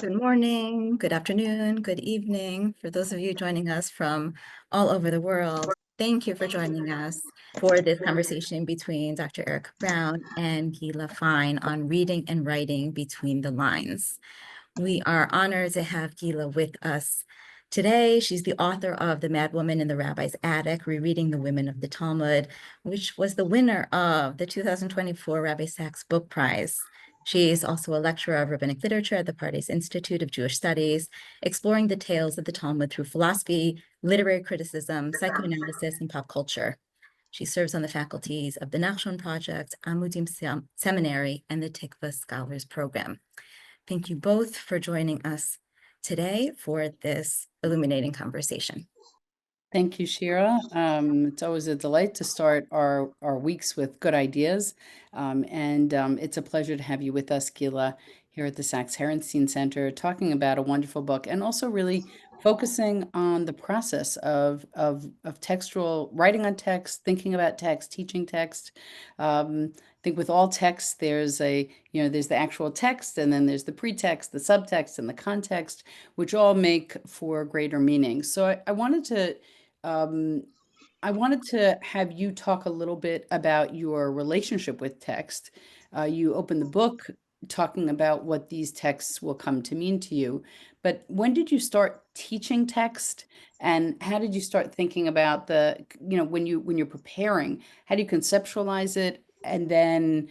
Good morning, good afternoon, good evening. For those of you joining us from all over the world, thank you for joining us for this conversation between Dr. Erica Brown and Gila Fine on reading and writing between the lines. We are honored to have Gila with us today. She's the author of The Madwoman in the Rabbi's Attic, Rereading the Women of the Talmud, which was the winner of the 2024 Rabbi Sacks Book Prize. She is also a lecturer of rabbinic literature at the Pardes Institute of Jewish Studies, exploring the tales of the Talmud through philosophy, literary criticism, psychoanalysis, and pop culture. She serves on the faculties of the Nachshon Project, Amudim Seminary, and the Tikva Scholars Program. Thank you both for joining us today for this illuminating conversation. Thank you, Shira. It's always a delight to start our weeks with good ideas. It's a pleasure to have you with us, Gila, here at the Sacks-Herenstein Center, talking about a wonderful book and also really focusing on the process of textual writing on text, thinking about text, teaching text. I think with all text, there's there's the actual text, and then there's the pretext, the subtext, and the context, which all make for greater meaning. So I wanted to have you talk a little bit about your relationship with text. You open the book talking about what these texts will come to mean to you. But when did you start teaching text, and how did you start thinking about when you're preparing, how do you conceptualize it and then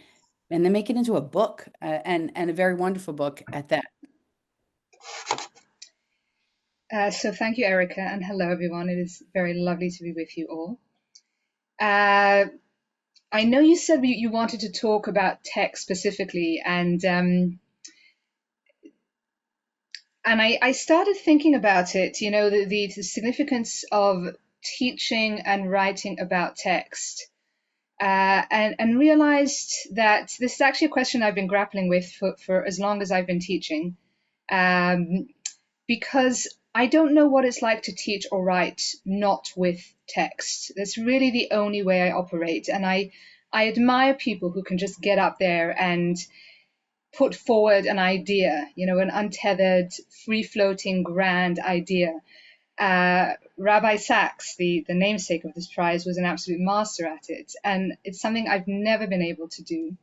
make it into a book, and a very wonderful book at that? So thank you, Erica, and hello, everyone. It is very lovely to be with you all. I know you said you wanted to talk about text specifically, and I started thinking about it, the significance of teaching and writing about text, and realized that this is actually a question I've been grappling with for as long as I've been teaching, because I don't know what it's like to teach or write not with text. That's really the only way I operate. And I admire people who can just get up there and put forward an idea, an untethered, free-floating, grand idea. Rabbi Sacks, the namesake of this prize, was an absolute master at it. And it's something I've never been able to do.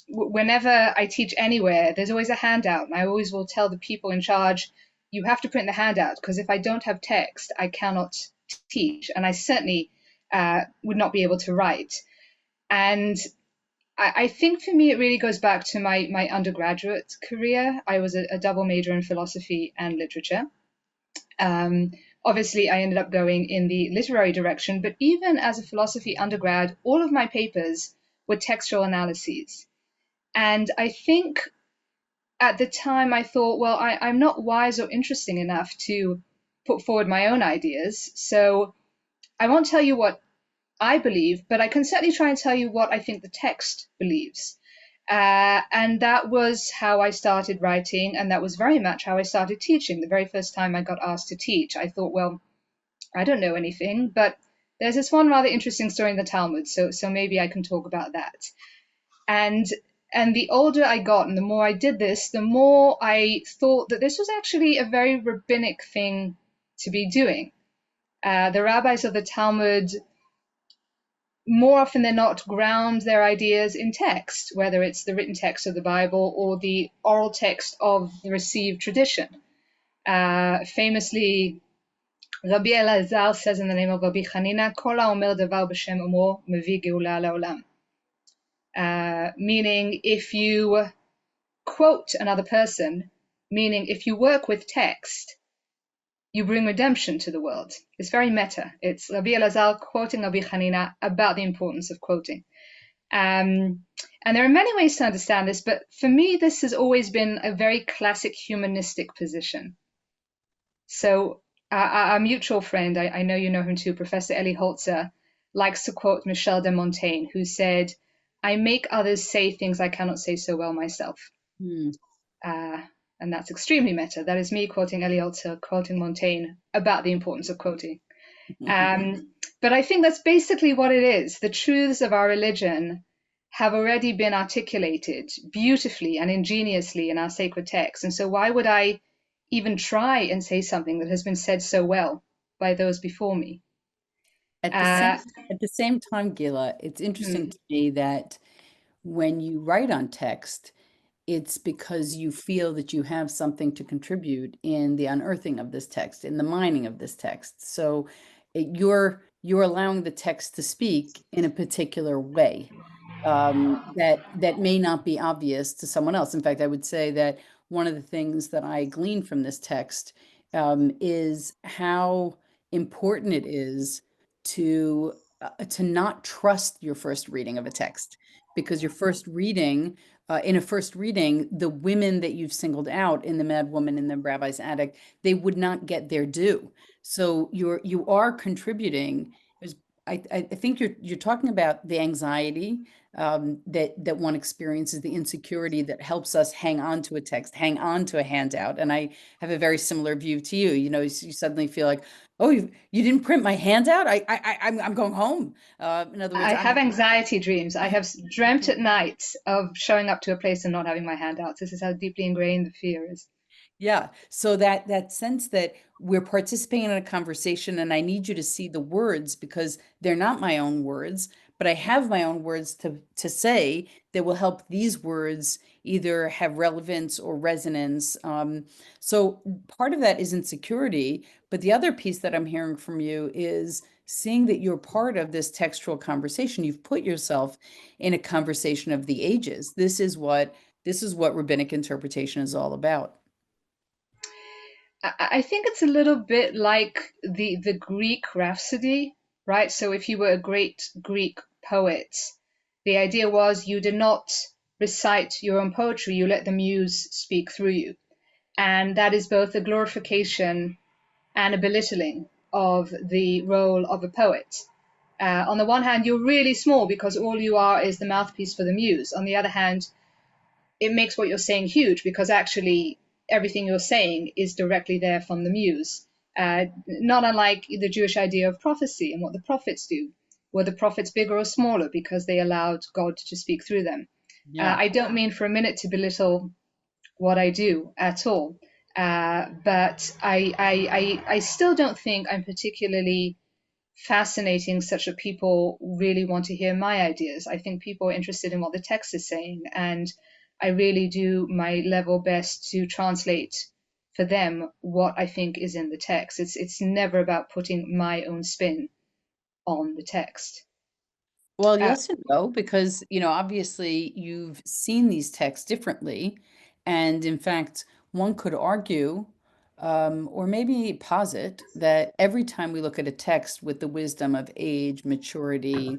Whenever I teach anywhere, there's always a handout. And I always will tell the people in charge, you have to print the handout, because if I don't have text, I cannot teach. And I certainly would not be able to write. And I think for me, it really goes back to my undergraduate career. I was a double major in philosophy and literature. Obviously, I ended up going in the literary direction, but even as a philosophy undergrad, all of my papers were textual analyses. And I think at the time I thought, well, I'm not wise or interesting enough to put forward my own ideas. So I won't tell you what I believe, but I can certainly try and tell you what I think the text believes. And that was how I started writing, and that was very much how I started teaching. The very first time I got asked to teach, I thought, well, I don't know anything, but there's this one rather interesting story in the Talmud, so maybe I can talk about that. And the older I got and the more I did this, the more I thought that this was actually a very rabbinic thing to be doing. The rabbis of the Talmud, more often than not, ground their ideas in text, whether it's the written text of the Bible or the oral text of the received tradition. Famously, Rabbi Elazar says in the name of Rabbi Chanina, Kol ha'omer davar b'shem umro mevi geula la'olam. Meaning, if you quote another person, meaning if you work with text, you bring redemption to the world. It's very meta. It's Rabbi Elazar quoting Rabbi Chanina about the importance of quoting. And there are many ways to understand this, but for me, this has always been a very classic humanistic position. So our mutual friend, I know you know him too, Professor Eli Holzer, likes to quote Michel de Montaigne, who said, I make others say things I cannot say so well myself. And that's extremely meta. That is me quoting Eli Holzer, quoting Montaigne about the importance of quoting. But I think that's basically what it is. The truths of our religion have already been articulated beautifully and ingeniously in our sacred text. And so why would I even try and say something that has been said so well by those before me? At the Uh, same time, Gila, it's interesting hmm. to me that when you write on text, it's because you feel that you have something to contribute in the unearthing of this text, in the mining of this text. So you're allowing the text to speak in a particular way, that may not be obvious to someone else. In fact, I would say that one of the things that I glean from this text, is how important it is to not trust your first reading of a text, because your first reading, in a first reading, the women that you've singled out in the Madwoman in the Rabbi's attic, they would not get their due. So you are contributing. I think you're talking about the anxiety, that one experiences, the insecurity that helps us hang on to a text, hang on to a handout. And I have a very similar view to you. You know, you suddenly feel like, oh, you didn't print my handout. I'm going home. In other words, I have anxiety dreams. I have dreamt at night of showing up to a place and not having my handouts. This is how deeply ingrained the fear is. Yeah. So that sense that we're participating in a conversation and I need you to see the words because they're not my own words, but I have my own words to say that will help these words either have relevance or resonance. So part of that is insecurity, but the other piece that I'm hearing from you is seeing that you're part of this textual conversation. You've put yourself in a conversation of the ages. This is what rabbinic interpretation is all about. I think it's a little bit like the Greek Rhapsody, right? So if you were a great Greek poet, the idea was you did not recite your own poetry, you let the muse speak through you. And that is both a glorification and a belittling of the role of a poet. On the one hand, you're really small because all you are is the mouthpiece for the muse. On the other hand, it makes what you're saying huge because actually everything you're saying is directly there from the muse. Not unlike the Jewish idea of prophecy and what the prophets do. Were the prophets bigger or smaller because they allowed God to speak through them? Yeah. I don't mean for a minute to belittle what I do at all, but I still don't think I'm particularly fascinating such that people really want to hear my ideas. I think people are interested in what the text is saying, and I really do my level best to translate for them what I think is in the text. It's never about putting my own spin on the text. Well, Uh, yes and no, because, obviously you've seen these texts differently. And in fact, one could argue, or maybe posit, that every time we look at a text with the wisdom of age, maturity,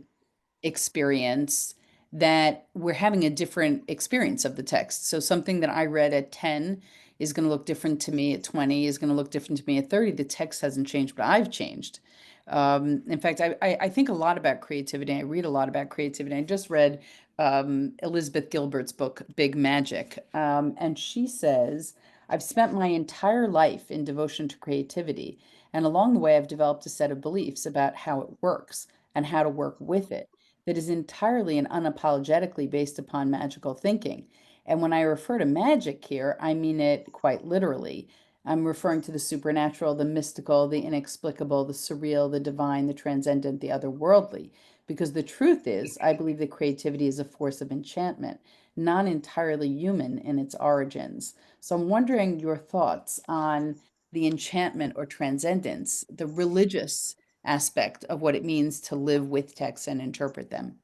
experience, that we're having a different experience of the text. So something that I read at 10 is going to look different to me at 20, is going to look different to me at 30. The text hasn't changed, but I've changed. In fact, I think a lot about creativity. I read a lot about creativity. I just read Elizabeth Gilbert's book, Big Magic. And she says, I've spent my entire life in devotion to creativity. And along the way, I've developed a set of beliefs about how it works and how to work with it that is entirely and unapologetically based upon magical thinking. And when I refer to magic here, I mean it quite literally. I'm referring to the supernatural, the mystical, the inexplicable, the surreal, the divine, the transcendent, the otherworldly. Because the truth is, I believe that creativity is a force of enchantment, not entirely human in its origins. So I'm wondering your thoughts on the enchantment or transcendence, the religious aspect of what it means to live with texts and interpret them.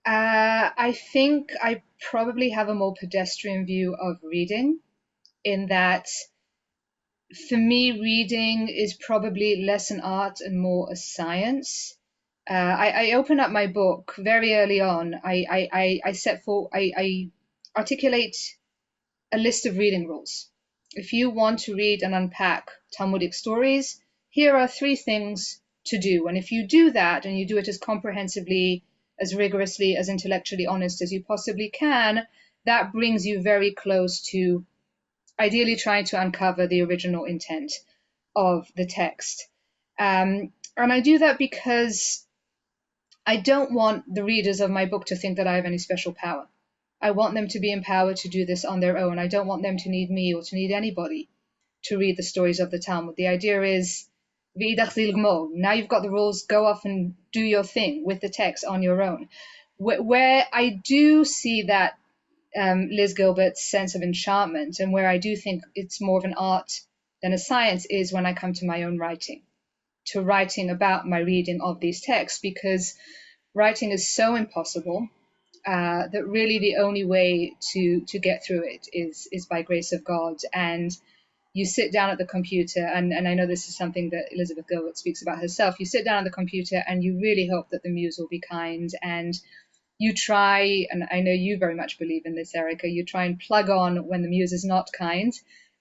I think I probably have a more pedestrian view of reading, in that for me, reading is probably less an art and more a science. I open up my book very early on. I set for I articulate a list of reading rules. If you want to read and unpack Talmudic stories, here are three things to do. And if you do that and you do it as comprehensively, as rigorously, as intellectually honest as you possibly can, that brings you very close to ideally trying to uncover the original intent of the text. And I do that because I don't want the readers of my book to think that I have any special power. I want them to be empowered to do this on their own. I don't want them to need me or to need anybody to read the stories of the Talmud. The idea is, now you've got the rules, go off and do your thing with the text on your own. Where I do see that Liz Gilbert's sense of enchantment, and where I do think it's more of an art than a science, is when I come to my own writing, to writing about my reading of these texts, because writing is so impossible that really the only way to get through it is by grace of God. And you sit down at the computer, and I know this is something that Elizabeth Gilbert speaks about herself. You sit down at the computer and you really hope that the muse will be kind, and you try, and I know you very much believe in this, Erica, you try and plug on when the muse is not kind.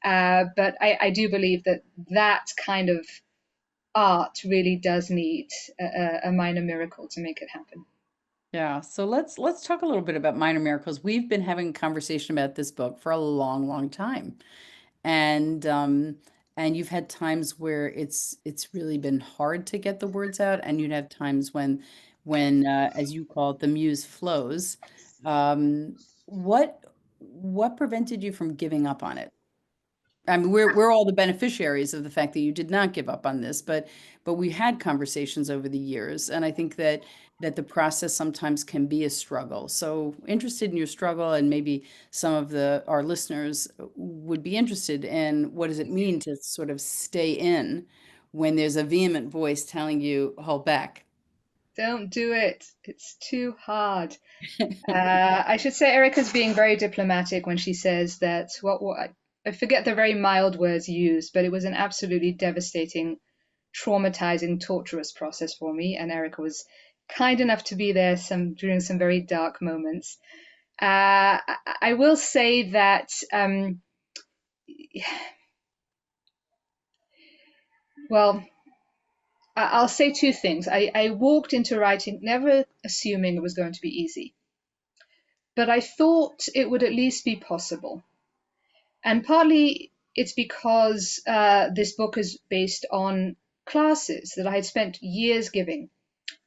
But I do believe that that kind of art really does need a minor miracle to make it happen. Yeah, so let's talk a little bit about minor miracles. We've been having a conversation about this book for a long, long time. And you've had times where it's really been hard to get the words out, and you'd have times when as you call it, the muse flows. What prevented you from giving up on it? I mean, we're all the beneficiaries of the fact that you did not give up on this, but we had conversations over the years, and I think that the process sometimes can be a struggle. So interested in your struggle, and maybe some of our listeners would be interested in what does it mean to sort of stay in when there's a vehement voice telling you hold back. Don't do it. It's too hard. I should say Erica's being very diplomatic when she says that I forget the very mild words used, but it was an absolutely devastating, traumatizing, torturous process for me. And Erica was kind enough to be there during some very dark moments. I will say that, well, I'll say two things. I walked into writing never assuming it was going to be easy, but I thought it would at least be possible. And partly it's because this book is based on classes that I had spent years giving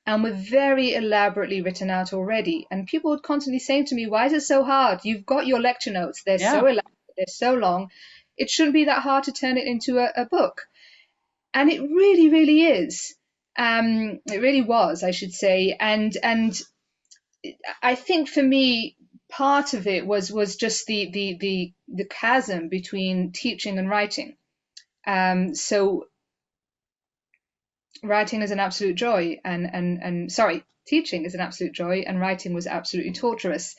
and were very elaborately written out already. And people would constantly say to me, why is it so hard? You've got your lecture notes. They're Yeah. so elaborate. They're so long. It shouldn't be that hard to turn it into a book. And it really, really is. It really was, I should say. And I think for me, part of it was just the chasm between teaching and writing. So writing is an absolute joy, and sorry, teaching is an absolute joy, and writing was absolutely torturous.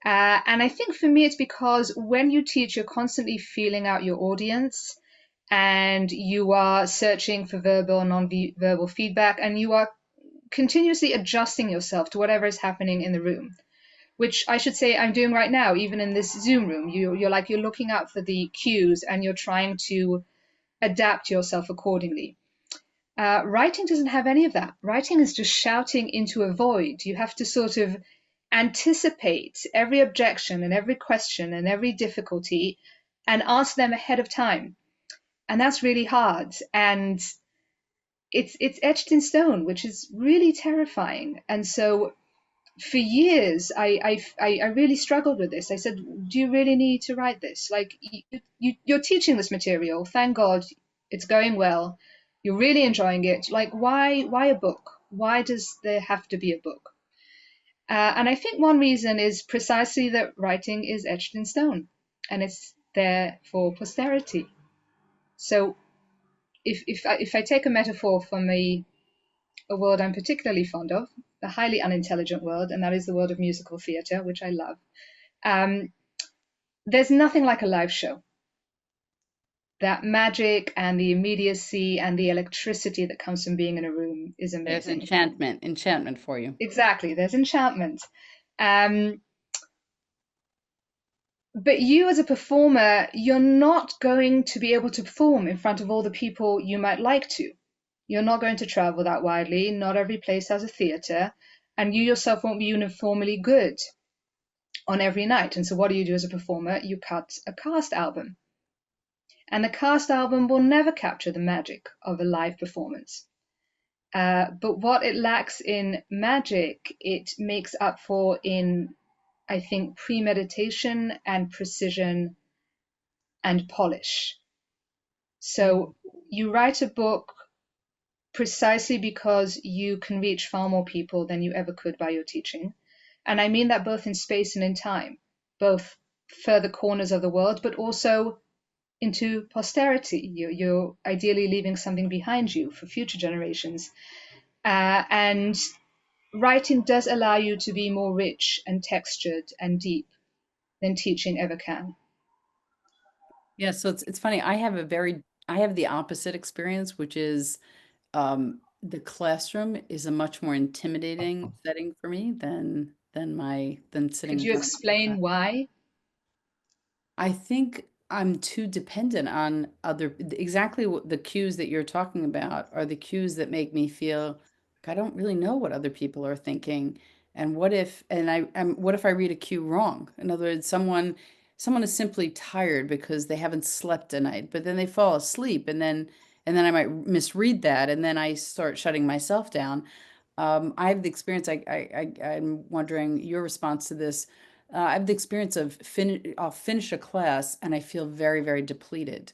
And I think for me, it's because when you teach, you're constantly feeling out your audience, and you are searching for verbal and non-verbal feedback, and you are continuously adjusting yourself to whatever is happening in the room, which I should say I'm doing right now, even in this Zoom room. You're looking out for the cues and you're trying to adapt yourself accordingly. Writing doesn't have any of that. Writing is just shouting into a void. You have to sort of anticipate every objection and every question and every difficulty and ask them ahead of time. And that's really hard. And it's etched in stone, which is really terrifying. And so for years, I really struggled with this. I said, do you really need to write this? Like, you're teaching this material. Thank God it's going well. You're really enjoying it. Like, why a book? Why does there have to be a book? And I think one reason is precisely that writing is etched in stone and it's there for posterity. So if I take a metaphor from a world I'm particularly fond of, a highly unintelligent world, and that is the world of musical theatre, which I love. There's nothing like a live show. That magic and the immediacy and the electricity that comes from being in a room is There's amazing. enchantment for you. Exactly, there's enchantment. But you as a performer, you're not going to be able to perform in front of all the people you might like to. You're not going to travel that widely. Not every place has a theatre, and you yourself won't be uniformly good on every night. And so what do you do as a performer? You cut a cast album. And the cast album will never capture the magic of a live performance. But what it lacks in magic, it makes up for in, I think, premeditation and precision and polish. Mm. So you write a book precisely because you can reach far more people than you ever could by your teaching. And I mean that both in space and in time, both further corners of the world, but also into posterity. You're ideally leaving something behind you for future generations. And writing does allow you to be more rich and textured and deep than teaching ever can. Yeah, so it's funny. I have the opposite experience, which is the classroom is a much more intimidating setting for me than sitting Could in you front of my class. explain why? I think I'm too dependent on exactly what the cues that you're talking about are the cues that make me feel like I don't really know what other people are thinking. And what if I read a cue wrong? In other words, someone is simply tired because they haven't slept a night, but then they fall asleep and then I might misread that and then I start shutting myself down. I have the experience. I'm wondering your response to this. I have the experience of I'll finish a class and I feel very, very depleted,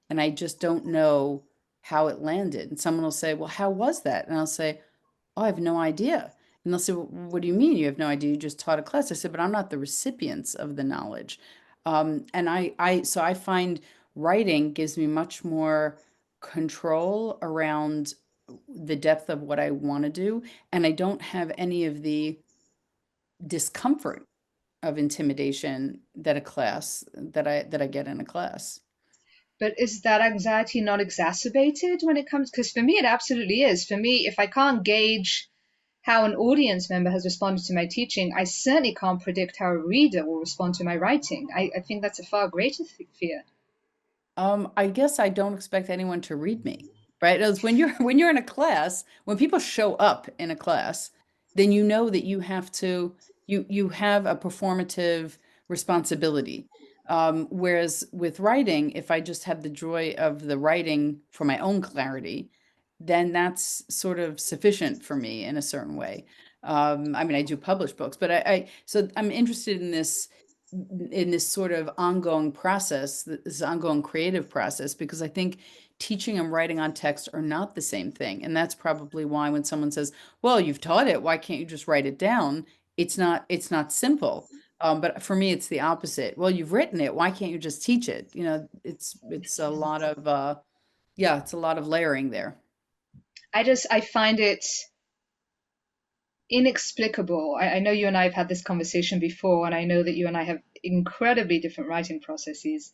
and I just don't know how it landed. And someone will say, "Well, how was that?" And I'll say, "Oh, I have no idea." And they'll say, "Well, what do you mean you have no idea? You just taught a class." I said, "But I'm not the recipients of the knowledge." So I find writing gives me much more control around the depth of what I want to do, and I don't have any of the discomfort of intimidation that I get in a class. But is that anxiety not exacerbated when it comes? Because for me, it absolutely is. For me, if I can't gauge how an audience member has responded to my teaching, I certainly can't predict how a reader will respond to my writing. I think that's a far greater fear. I guess I don't expect anyone to read me, right? As when you're when you're in a class, when people show up in a class, then you know that you have a performative responsibility. Whereas with writing, if I just have the joy of the writing for my own clarity, then that's sort of sufficient for me in a certain way. I mean, I do publish books, but so I'm interested in this sort of ongoing process, this ongoing creative process, because I think teaching and writing on text are not the same thing. And that's probably why when someone says, well, you've taught it, why can't you just write it down? It's not simple. But for me, it's the opposite. Well, you've written it, why can't you just teach it? It's a lot of yeah, it's a lot of layering there. I find it inexplicable. I know you and I have had this conversation before, and I know that you and I have incredibly different writing processes.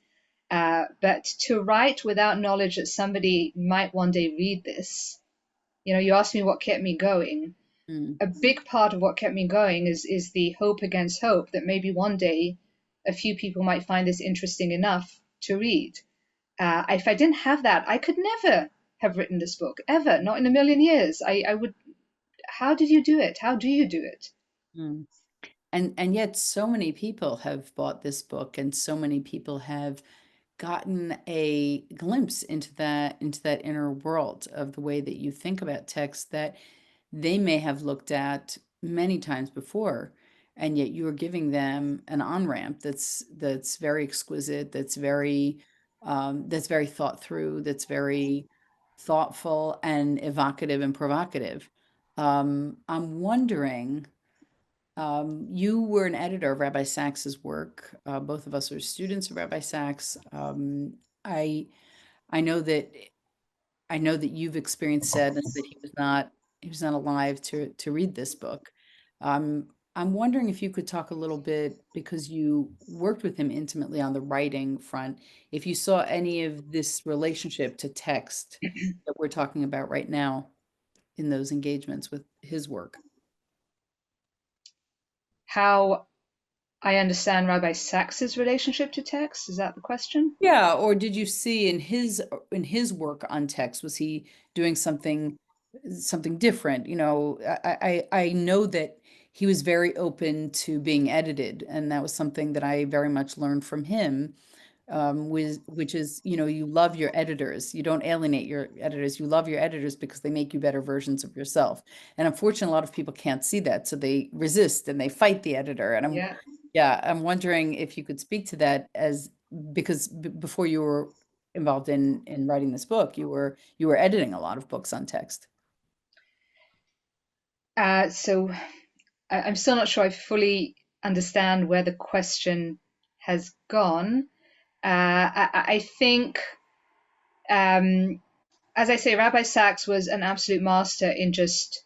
But to write without knowledge that somebody might one day read this, you asked me what kept me going. Mm, A big part of what kept me going is the hope against hope that maybe one day a few people might find this interesting enough to read. If I didn't have that, I could never have written this book ever, not in a million years. I would. How did you do it? How do you do it? mm. And yet so many people have bought this book and so many people have gotten a glimpse into that inner world of the way that you think about text that they may have looked at many times before, and yet you're giving them an on-ramp that's very exquisite, that's very thought through, that's very thoughtful and evocative and provocative. I'm wondering, you were an editor of Rabbi Sacks's work. Both of us are students of Rabbi Sacks. I I know that I know that you've experienced sadness that he was not alive to read this book. I'm wondering if you could talk a little bit, because you worked with him intimately on the writing front, if you saw any of this relationship to text that we're talking about right now in those engagements with his work. How I understand Rabbi Sacks's relationship to text. Is that the question? Yeah, or did you see in his work on text, was he doing something different? I know that he was very open to being edited, and that was something that I very much learned from him. which is, you love your editors. You don't alienate your editors. You love your editors because they make you better versions of yourself. And unfortunately, a lot of people can't see that, so they resist and they fight the editor. And Yeah. I'm wondering if you could speak to that, because before you were involved in writing this book, you were editing a lot of books on text. So I'm still not sure I fully understand where the question has gone. I think, as I say, Rabbi Sacks was an absolute master in just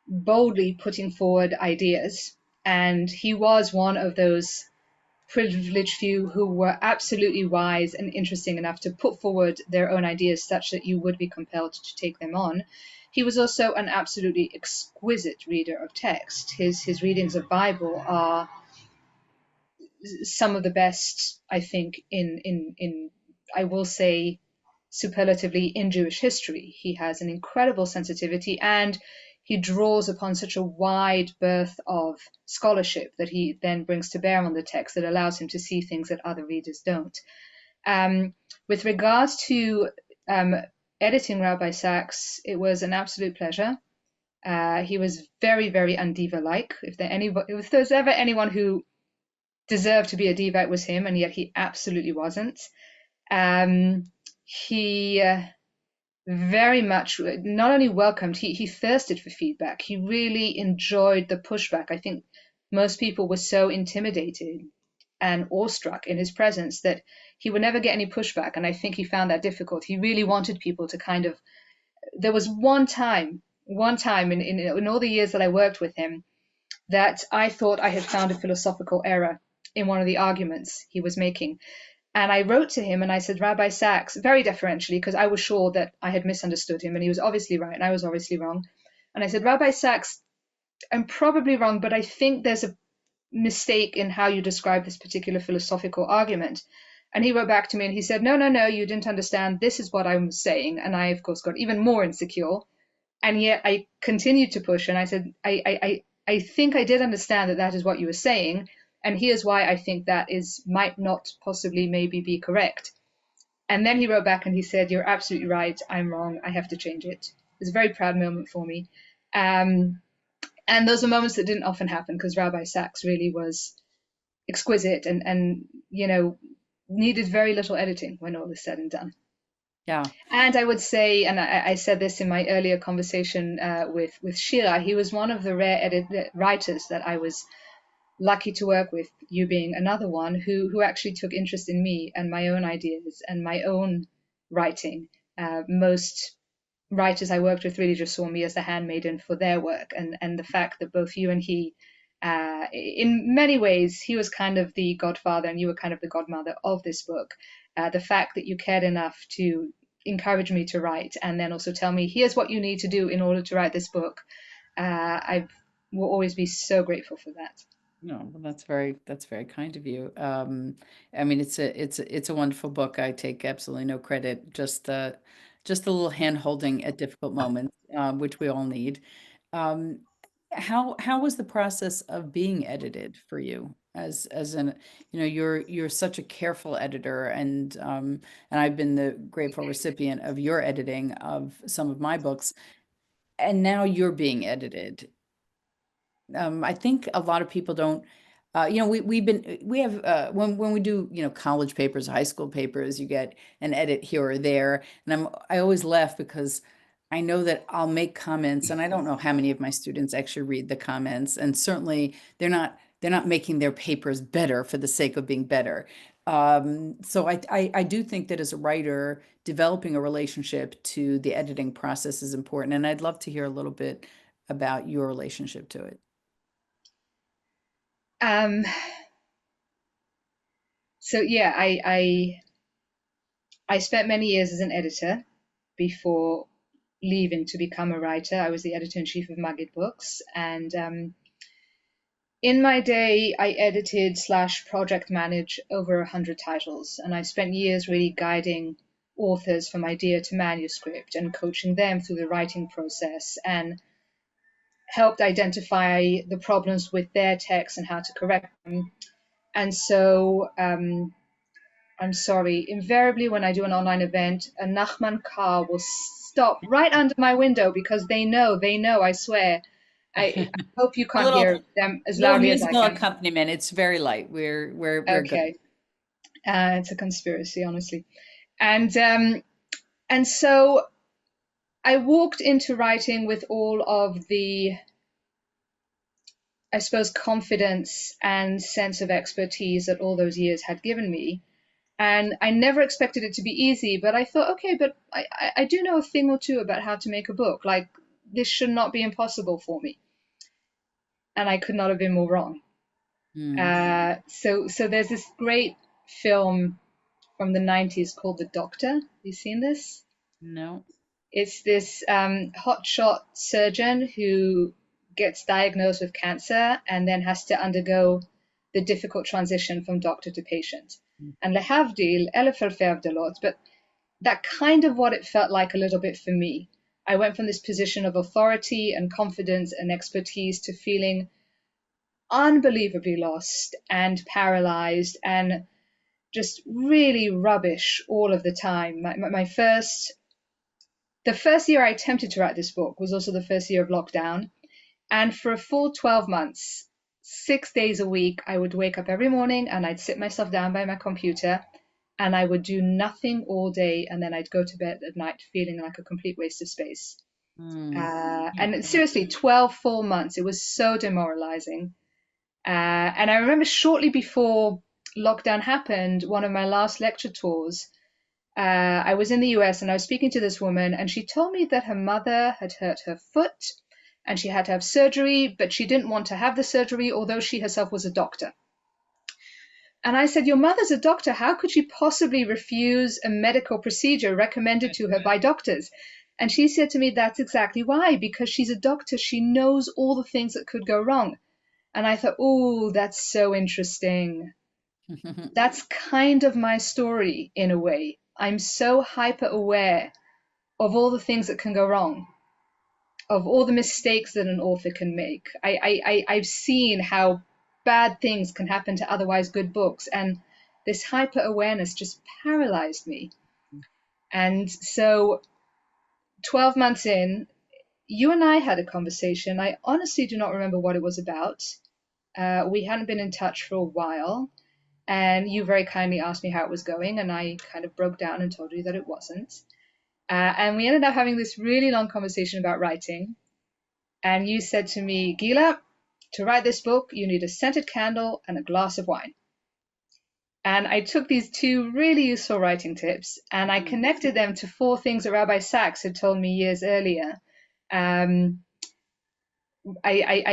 boldly putting forward ideas. And he was one of those privileged few who were absolutely wise and interesting enough to put forward their own ideas such that you would be compelled to take them on. He was also an absolutely exquisite reader of text. His readings of Bible are some of the best, I think, in I will say superlatively in Jewish history. He has an incredible sensitivity, and he draws upon such a wide berth of scholarship that he then brings to bear on the text that allows him to see things that other readers don't. With regards to editing Rabbi Sacks, it was an absolute pleasure. He was very, very undiva-like. If there's ever anyone who deserved to be a diva, it was him, and yet he absolutely wasn't. He very much not only welcomed, he thirsted for feedback. He really enjoyed the pushback. I think most people were so intimidated and awestruck in his presence that he would never get any pushback. And I think he found that difficult. He really wanted people to kind of, there was one time in all the years that I worked with him that I thought I had found a philosophical error in one of the arguments he was making. And I wrote to him and I said, Rabbi Sacks, very deferentially, because I was sure that I had misunderstood him and he was obviously right and I was obviously wrong. And I said, Rabbi Sacks, I'm probably wrong, but I think there's a mistake in how you describe this particular philosophical argument. And he wrote back to me and he said, no, no, no, you didn't understand. This is what I'm saying. And I, of course, got even more insecure. And yet I continued to push and I said, I think I did understand that that is what you were saying. And here's why I think that might not possibly maybe be correct. And then he wrote back and he said, you're absolutely right. I'm wrong. I have to change it. It was a very proud moment for me. And those are moments that didn't often happen because Rabbi Sacks really was exquisite and needed very little editing when all is said and done. Yeah. And I would say, and I said this in my earlier conversation with Shira, he was one of the rare writers that I was lucky to work with, you being another one, who actually took interest in me and my own ideas and my own writing. Most writers I worked with really just saw me as the handmaiden for their work, and the fact that both you and he, in many ways, he was kind of the godfather and you were kind of the godmother of this book. The fact that you cared enough to encourage me to write and then also tell me, here's what you need to do in order to write this book. I will always be so grateful for that. No, well, that's very kind of you. I mean, it's a wonderful book. I take absolutely no credit, just a little hand holding at difficult moments, which we all need. Um, how was the process of being edited for you? As an, you're such a careful editor, and I've been the grateful recipient of your editing of some of my books, and now you're being edited. I think a lot of people don't, we have, when we do, college papers, high school papers, you get an edit here or there. And I always laugh because I know that I'll make comments and I don't know how many of my students actually read the comments. And certainly they're not making their papers better for the sake of being better. So I do think that as a writer, developing a relationship to the editing process is important. And I'd love to hear a little bit about your relationship to it. Um, so yeah, I spent many years as an editor before leaving to become a writer. I was the editor-in-chief of Maggid Books, and in my day, I edited / project managed over 100 titles, and I spent years really guiding authors from idea to manuscript and coaching them through the writing process and helped identify the problems with their text and how to correct them. And so I'm sorry. Invariably, when I do an online event, a Nachman car will stop right under my window because they know, I swear. I hope you A can't hear them as little loudly as I musical can. accompaniment. It's very light. We're good. Okay. It's a conspiracy, honestly. And so I walked into writing with all of the, I suppose, confidence and sense of expertise that all those years had given me. And I never expected it to be easy, but I thought, okay, but I do know a thing or two about how to make a book. Like, this should not be impossible for me. And I could not have been more wrong. So there's this great film from the 90s called The Doctor. Have you seen this? No. It's this hotshot surgeon who gets diagnosed with cancer and then has to undergo the difficult transition from doctor to patient. And lehavdil, elef lot, but that kind of what it felt like a little bit for me. I went from this position of authority and confidence and expertise to feeling unbelievably lost and paralyzed and just really rubbish all of the time. The first year I attempted to write this book was also the first year of lockdown. And for a full 12 months, 6 days a week, I would wake up every morning and I'd sit myself down by my computer and I would do nothing all day. And then I'd go to bed at night feeling like a complete waste of space. And seriously, 12 full months. It was so demoralizing. And I remember shortly before lockdown happened, one of my last lecture tours, I was in the US and I was speaking to this woman, and she told me that her mother had hurt her foot and she had to have surgery, but she didn't want to have the surgery, although she herself was a doctor. And I said, your mother's a doctor. How could she possibly refuse a medical procedure recommended to her by doctors? And she said to me, that's exactly why, because she's a doctor. She knows all the things that could go wrong. And I thought, oh, that's so interesting. That's kind of my story in a way. I'm so hyper aware of all the things that can go wrong, of all the mistakes that an author can make. I've seen how bad things can happen to otherwise good books, and this hyper awareness just paralyzed me. And so 12 months in, you and I had a conversation. I honestly do not remember what it was about. We hadn't been in touch for a while. And you very kindly asked me how it was going, and I kind of broke down and told you that it wasn't. And we ended up having this really long conversation about writing. And you said to me, Gila, to write this book, you need a scented candle and a glass of wine. And I took these two really useful writing tips and I connected them to 4 things that Rabbi Sacks had told me years earlier. I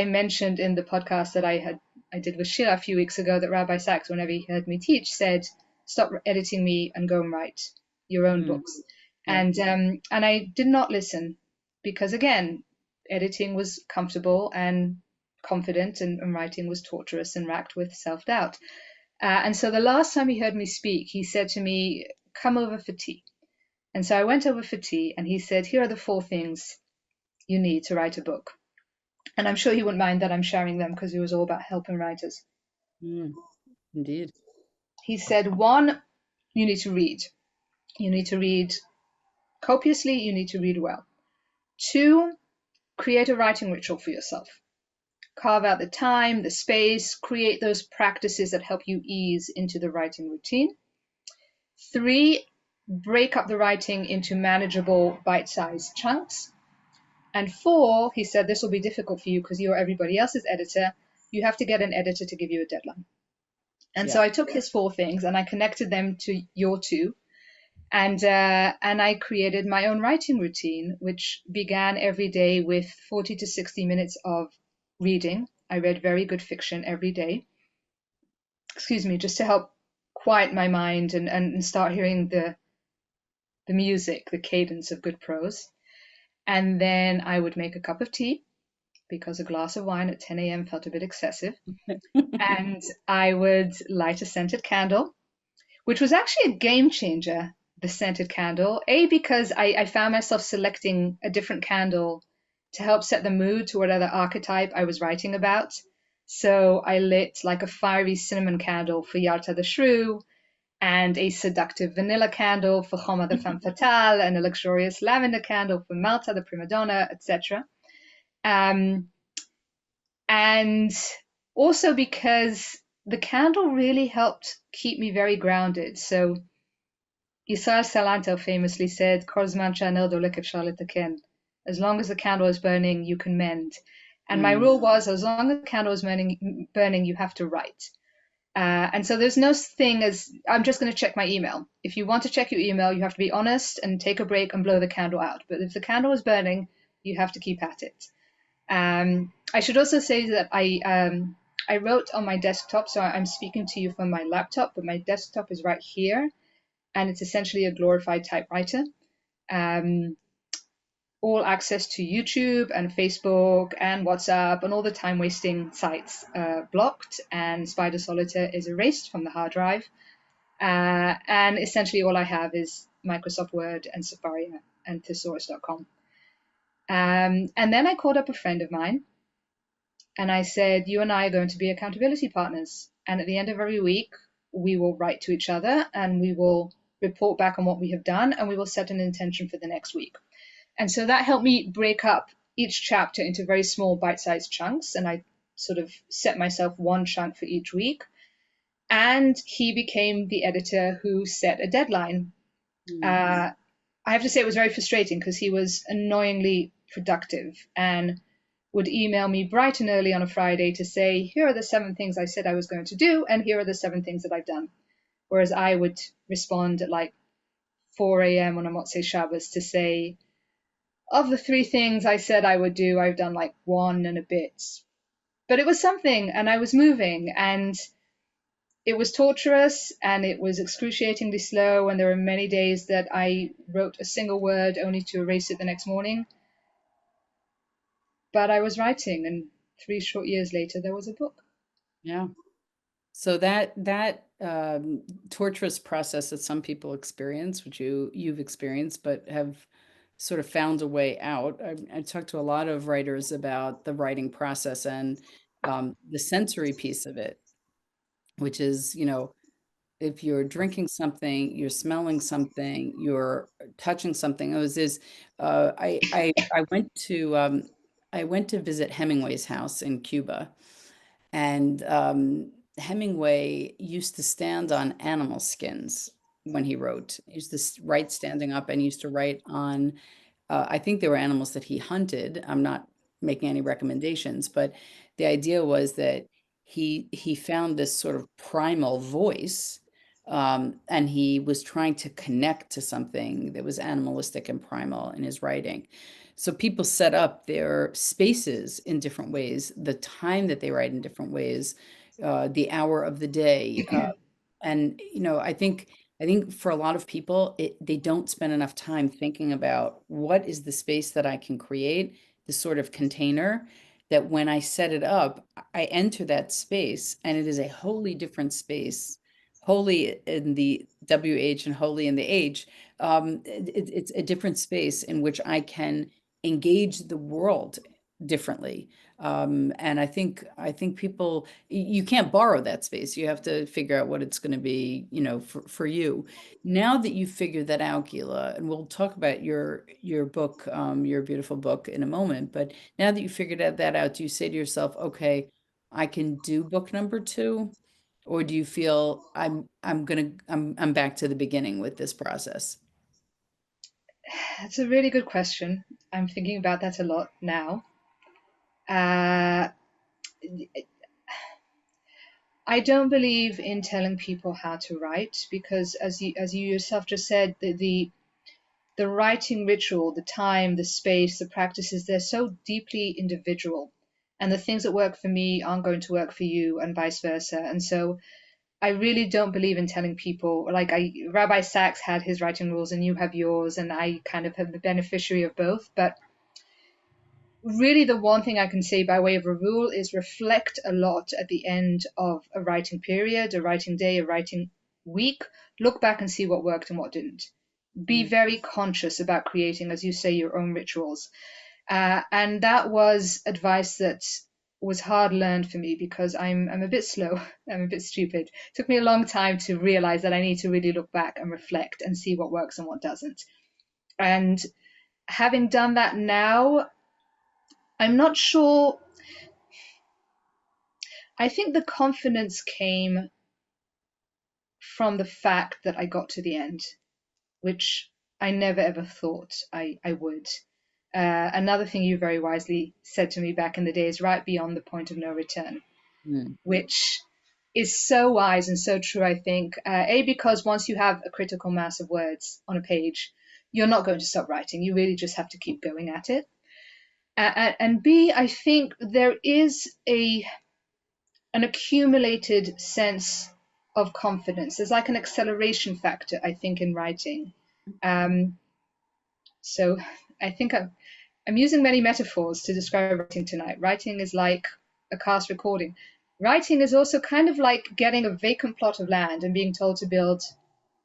mentioned in the podcast that I did with Shira a few weeks ago that Rabbi Sacks, whenever he heard me teach, said, stop editing me and go and write your own books. Yeah. And I did not listen because, again, editing was comfortable and confident and writing was torturous and racked with self-doubt. And so the last time he heard me speak, he said to me, come over for tea. And so I went over for tea and he said, here are the 4 things you need to write a book. And I'm sure he wouldn't mind that I'm sharing them because it was all about helping writers. Indeed. He said, 1, you need to read. You need to read copiously. You need to read well. 2, create a writing ritual for yourself. Carve out the time, the space, create those practices that help you ease into the writing routine. 3, break up the writing into manageable bite-sized chunks. And 4, he said, this will be difficult for you because you're everybody else's editor. You have to get an editor to give you a deadline. And so I took his 4 things and I connected them to your 2. And I created my own writing routine, which began every day with 40 to 60 minutes of reading. I read very good fiction every day. Excuse me, just to help quiet my mind and start hearing the music, the cadence of good prose. And then I would make a cup of tea because a glass of wine at 10 a.m. felt a bit excessive. And I would light a scented candle, which was actually a game changer, the scented candle. Because I found myself selecting a different candle to help set the mood to whatever archetype I was writing about. So I lit like a fiery cinnamon candle for Yarta the Shrew, and a seductive vanilla candle for Choma the femme fatale, and a luxurious lavender candle for Malta the prima donna, etc. And also because the candle really helped keep me very grounded. So Israel Salanter famously said, as long as the candle is burning, you can mend. And my rule was, as long as the candle is burning, you have to write. And so there's no thing as, I'm just going to check my email. If you want to check your email, you have to be honest and take a break and blow the candle out. But if the candle is burning, you have to keep at it. I should also say that I wrote on my desktop, so I'm speaking to you from my laptop, but my desktop is right here, and it's essentially a glorified typewriter. All access to YouTube and Facebook and WhatsApp and all the time-wasting sites blocked, and Spider Solitaire is erased from the hard drive. And essentially all I have is Microsoft Word and Safari and thesaurus.com. And then I called up a friend of mine and I said, you and I are going to be accountability partners. And at the end of every week, we will write to each other and we will report back on what we have done, and we will set an intention for the next week. And so that helped me break up each chapter into very small bite-sized chunks. And I sort of set myself one chunk for each week. And he became the editor who set a deadline. I have to say it was very frustrating because he was annoyingly productive and would email me bright and early on a Friday to say, here are the 7 things I said I was going to do, and here are the 7 things that I've done. Whereas I would respond at like 4 a.m. on a Motzei Shabbos to say, of the 3 things I said I would do, I've done like 1 and a bit. But it was something, and I was moving, and it was torturous, and it was excruciatingly slow, and there were many days that I wrote a single word only to erase it the next morning. But I was writing, and 3 short years later, there was a book. Yeah. So that torturous process that some people experience, which you've experienced, but have sort of found a way out. I talked to a lot of writers about the writing process and the sensory piece of it, which is, if you're drinking something, you're smelling something, you're touching something. It was this. I went to visit Hemingway's house in Cuba, and Hemingway used to stand on animal skins when he wrote. He used to write standing up and used to write on, I think there were animals that he hunted. I'm not making any recommendations, but the idea was that he found this sort of primal voice, and he was trying to connect to something that was animalistic and primal in his writing. So people set up their spaces in different ways, the time that they write in different ways, the hour of the day. And I think for a lot of people, they don't spend enough time thinking about what is the space that I can create, the sort of container that when I set it up, I enter that space and it is a wholly different space, holy in the WH and holy in the H. It's a different space in which I can engage the world differently. And I think people, you can't borrow that space. You have to figure out what it's going to be, for you. Now that you've figured that out, Gila, and we'll talk about your book, your beautiful book in a moment, but now that you figured that out, do you say to yourself, okay, I can do book number 2? Or do you feel I'm back to the beginning with this process? That's a really good question. I'm thinking about that a lot now. Uh, I don't believe in telling people how to write because, as you yourself just said, the writing ritual, the time, the space, the practices, they're so deeply individual. And the things that work for me aren't going to work for you, and vice versa. And so I really don't believe in telling people, like Rabbi Sacks had his writing rules and you have yours, and I kind of have the beneficiary of both. But really the one thing I can say by way of a rule is reflect a lot at the end of a writing period, a writing day, a writing week. Look back and see what worked and what didn't. Be very conscious about creating, as you say, your own rituals. And that was advice that was hard learned for me because I'm a bit slow. I'm a bit stupid. It took me a long time to realize that I need to really look back and reflect and see what works and what doesn't. And having done that now, I'm not sure. I think the confidence came from the fact that I got to the end, which I never ever thought I would. Another thing you very wisely said to me back in the day is right beyond the point of no return, Mm. which is so wise and so true, I think. Because once you have a critical mass of words on a page, you're not going to stop writing. You really just have to keep going at it. And B, I think there is an accumulated sense of confidence. There's like an acceleration factor, I think, in writing. Um, so I think I'm using many metaphors to describe writing tonight. Writing is like a cast recording. Writing is also kind of like getting a vacant plot of land and being told to build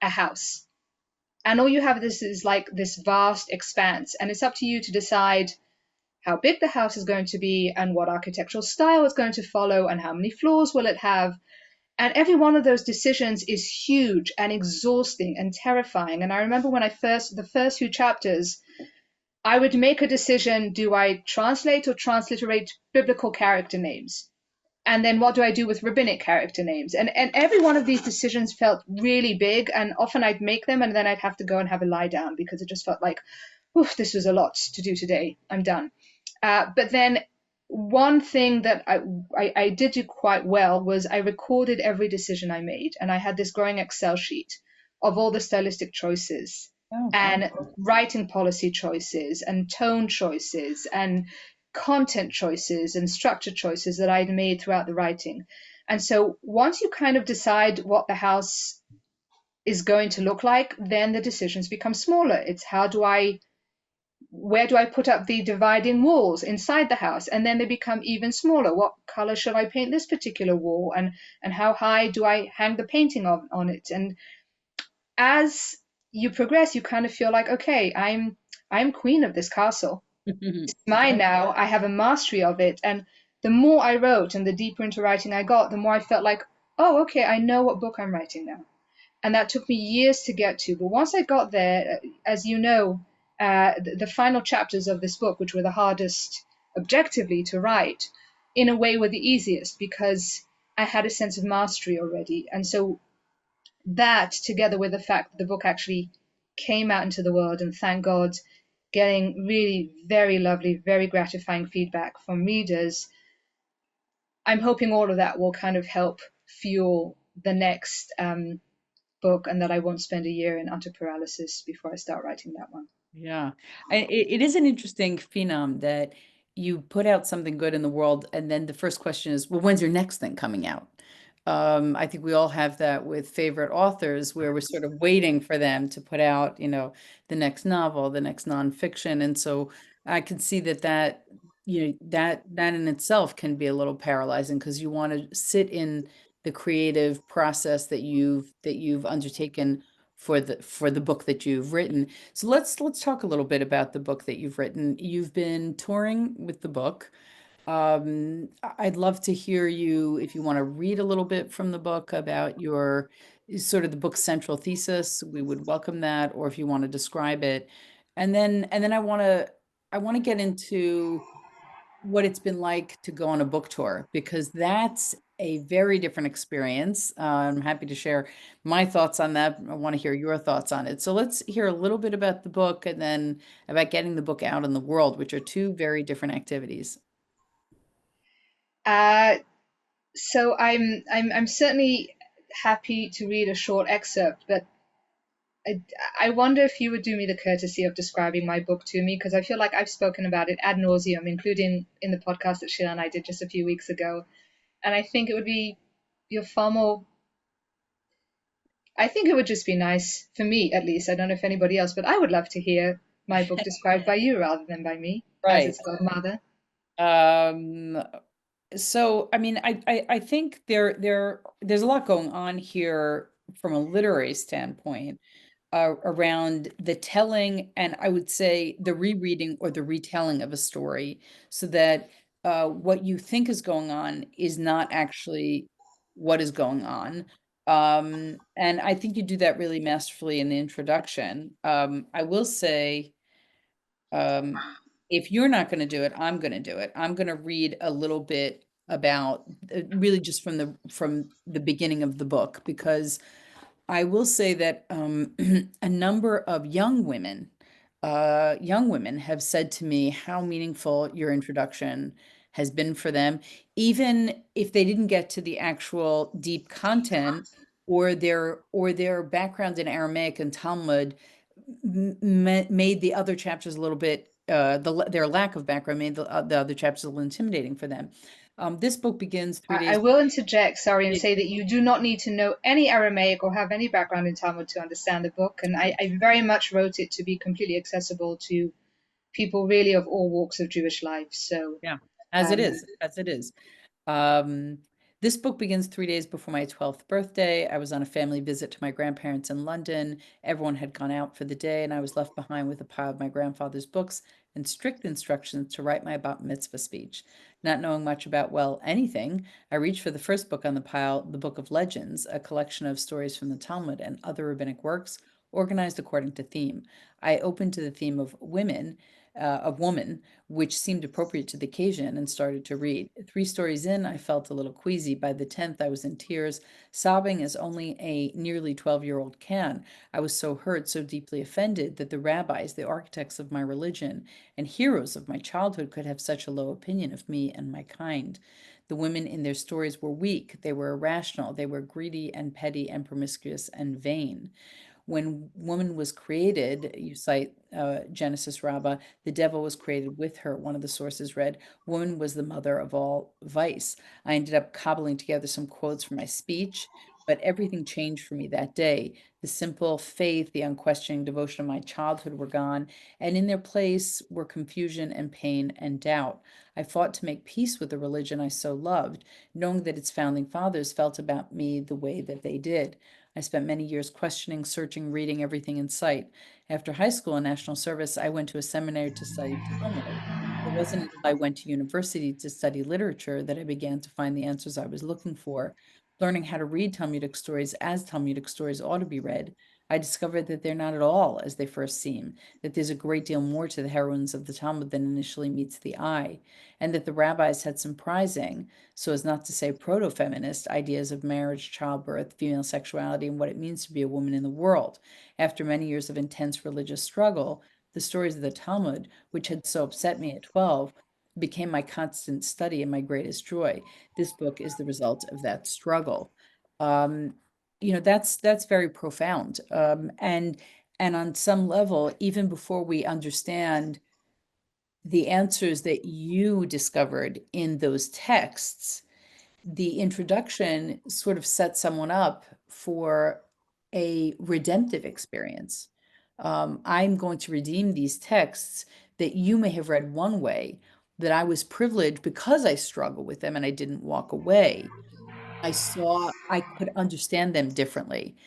a house. And all you have is like this vast expanse, and it's up to you to decide how big the house is going to be and what architectural style it's going to follow and how many floors will it have. And every one of those decisions is huge and exhausting and terrifying. And I remember when the first few chapters, I would make a decision: do I translate or transliterate biblical character names? And then what do I do with rabbinic character names? And every one of these decisions felt really big, and often I'd make them and then I'd have to go and have a lie down because it just felt like, oof, this was a lot to do today. I'm done. But then one thing that I did do quite well was I recorded every decision I made, and I had this growing Excel sheet of all the stylistic choices Oh, and writing policy choices and tone choices and content choices and structure choices that I'd made throughout the writing. And so once you kind of decide what the house is going to look like, then the decisions become smaller. It's where do I put up the dividing walls inside the house? And then they become even smaller. What color should I paint this particular wall? And how high do I hang the painting on it? And as you progress, you kind of feel like, okay, I'm queen of this castle. It's mine now. I have a mastery of it. And the more I wrote and the deeper into writing I got, the more I felt like, oh, okay, I know what book I'm writing now. And that took me years to get to. But once I got there, as you know, the final chapters of this book, which were the hardest objectively to write, in a way were the easiest because I had a sense of mastery already. And so that, together with the fact that the book actually came out into the world, and thank God, getting really very lovely, very gratifying feedback from readers, I'm hoping all of that will kind of help fuel the next book, and that I won't spend a year in utter paralysis before I start writing that one. Yeah, it is an interesting phenom that you put out something good in the world, and then the first question is, well, when's your next thing coming out? I think we all have that with favorite authors, where we're sort of waiting for them to put out, the next novel, the next nonfiction, and so I can see that in itself can be a little paralyzing because you want to sit in the creative process that you've undertaken for the book that you've written. So let's talk a little bit about the book that you've written. You've been touring with the book. I'd love to hear you if you want to read a little bit from the book about your sort of the book's central thesis. We would welcome that, or if you want to describe it. And then I want to get into what it's been like to go on a book tour, because that's a very different experience. I'm happy to share my thoughts on that. I want to hear your thoughts on it. So let's hear a little bit about the book and then about getting the book out in the world, which are two very different activities. Uh, so I'm certainly happy to read a short excerpt, but I, I wonder if you would do me the courtesy of describing my book to me, because I feel like I've spoken about it ad nauseum, including in the podcast that Sheila and I did just a few weeks ago. And I think it would be you're far more. I think it would just be nice for me, at least. I don't know if anybody else, but I would love to hear my book described by you rather than by me as Right. its godmother. Um, so I mean, I think there's a lot going on here from a literary standpoint, around the telling, and I would say the rereading or the retelling of a story, so that what you think is going on is not actually what is going on. And I think you do that really masterfully in the introduction. I will say, um, if you're not going to do it, I'm going to do it. I'm going to read a little bit about really just from the beginning of the book, because I will say that a number of young women have said to me how meaningful your introduction has been for them, even if they didn't get to the actual deep content, or their background in Aramaic and Talmud made the other chapters a little bit, their lack of background made the other chapters a little intimidating for them. This book begins three I days. will interject, sorry, and say that you do not need to know any Aramaic or have any background in Talmud to understand the book. And I very much wrote it to be completely accessible to people really of all walks of Jewish life. So, Yeah, as it um, is, as it is. Um, this book begins 3 days before my 12th birthday. I was on a family visit to my grandparents in London. Everyone had gone out for the day, and I was left behind with a pile of my grandfather's books and strict instructions to write my bat mitzvah speech. Not knowing much about, well, anything, I reached for the first book on the pile, the Book of Legends, a collection of stories from the Talmud and other rabbinic works organized according to theme. I opened to the theme of woman, which seemed appropriate to the occasion, and started to read. 3 stories in, I felt a little queasy. By the 10th, I was in tears, sobbing as only a nearly 12-year-old can. I was so hurt, so deeply offended that the rabbis, the architects of my religion, and heroes of my childhood could have such a low opinion of me and my kind. The women in their stories were weak, they were irrational, they were greedy and petty and promiscuous and vain. When woman was created, you cite Genesis Rabbah, the devil was created with her. One of the sources read, woman was the mother of all vice. I ended up cobbling together some quotes from my speech, but everything changed for me that day. The simple faith, the unquestioning devotion of my childhood were gone, and in their place were confusion and pain and doubt. I fought to make peace with the religion I so loved, knowing that its founding fathers felt about me the way that they did. I spent many years questioning, searching, reading everything in sight. After high school and national service, I went to a seminary to study Talmud. It wasn't until I went to university to study literature that I began to find the answers I was looking for. Learning how to read Talmudic stories as Talmudic stories ought to be read, I discovered that they're not at all as they first seem, that there's a great deal more to the heroines of the Talmud than initially meets the eye, and that the rabbis had surprising, so as not to say proto-feminist, ideas of marriage, childbirth, female sexuality, and what it means to be a woman in the world. After many years of intense religious struggle, the stories of the Talmud, which had so upset me at 12, became my constant study and my greatest joy. This book is the result of that struggle. Um, that's very profound. And on some level, even before we understand the answers that you discovered in those texts, the introduction sort of sets someone up for a redemptive experience. I'm going to redeem these texts that you may have read one way, that I was privileged because I struggled with them and I didn't walk away. I could understand them differently.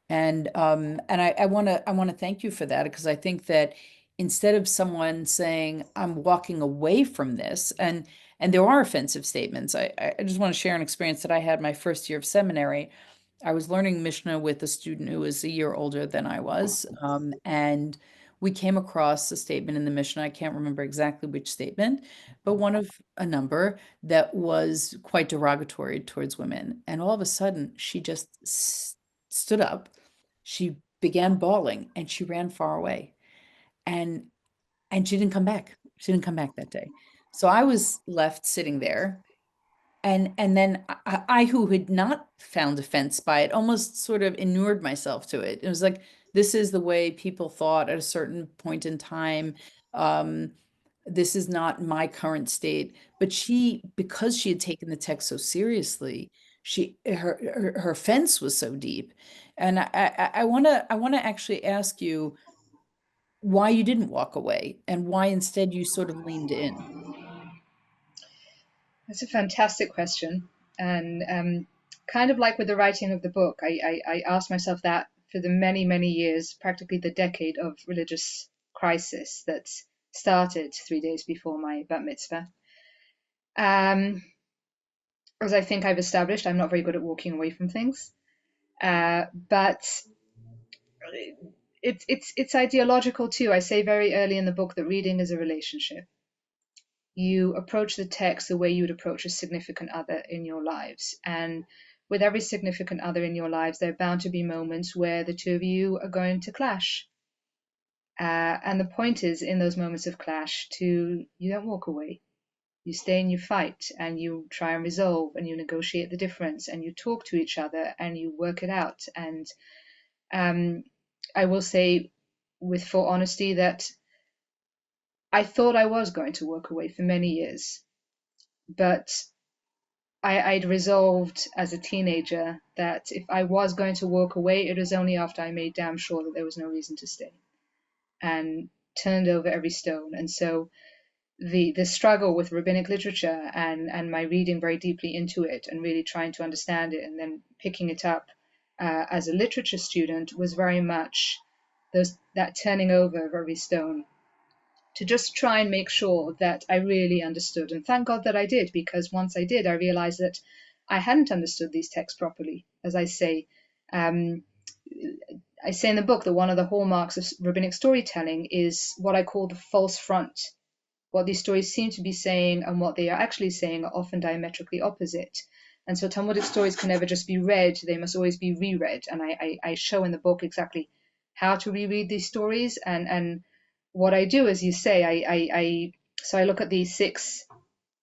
And I want to thank you for that, because I think that instead of someone saying, I'm walking away from this, and there are offensive statements. I just want to share an experience that I had my first year of seminary. I was learning Mishnah with a student who was a year older than I was. And we came across a statement in the Mishnah. I can't remember exactly which statement, but one of a number that was quite derogatory towards women. And all of a sudden, she just stood up, she began bawling, and she ran far away. And she didn't come back. She didn't come back that day. So I was left sitting there, and then I who had not found offense by it, almost sort of inured myself to it. It was like, this is the way people thought at a certain point in time. Um, this is not my current state. But she, because she had taken the text so seriously, her offense was so deep. And I wanna actually ask you why you didn't walk away and why instead you sort of leaned in. That's a fantastic question. And kind of like with the writing of the book, I asked myself that for the many, many years, practically the decade of religious crisis that started 3 days before my bat mitzvah. As I think I've established, I'm not very good at walking away from things. But it's ideological too. I say very early in the book that reading is a relationship. You approach the text the way you would approach a significant other in your lives. And with every significant other in your lives, there are bound to be moments where the two of you are going to clash. And the point is, in those moments of clash, you don't walk away. You stay and you fight and you try and resolve and you negotiate the difference and you talk to each other and you work it out. And I will say with full honesty that I thought I was going to walk away for many years, but I'd resolved as a teenager that if I was going to walk away, it was only after I made damn sure that there was no reason to stay, and turned over every stone. And so the struggle with rabbinic literature and my reading very deeply into it and really trying to understand it and then picking it up as a literature student was very much that turning over of every stone to just try and make sure that I really understood. And thank God that I did, because once I did, I realized that I hadn't understood these texts properly. As um, I say in the book that one of the hallmarks of rabbinic storytelling is what I call the false front. What these stories seem to be saying and what they are actually saying are often diametrically opposite. And so Talmudic stories can never just be read, they must always be reread. And I show in the book exactly how to reread these stories. And what I do, as you say, I look at these 6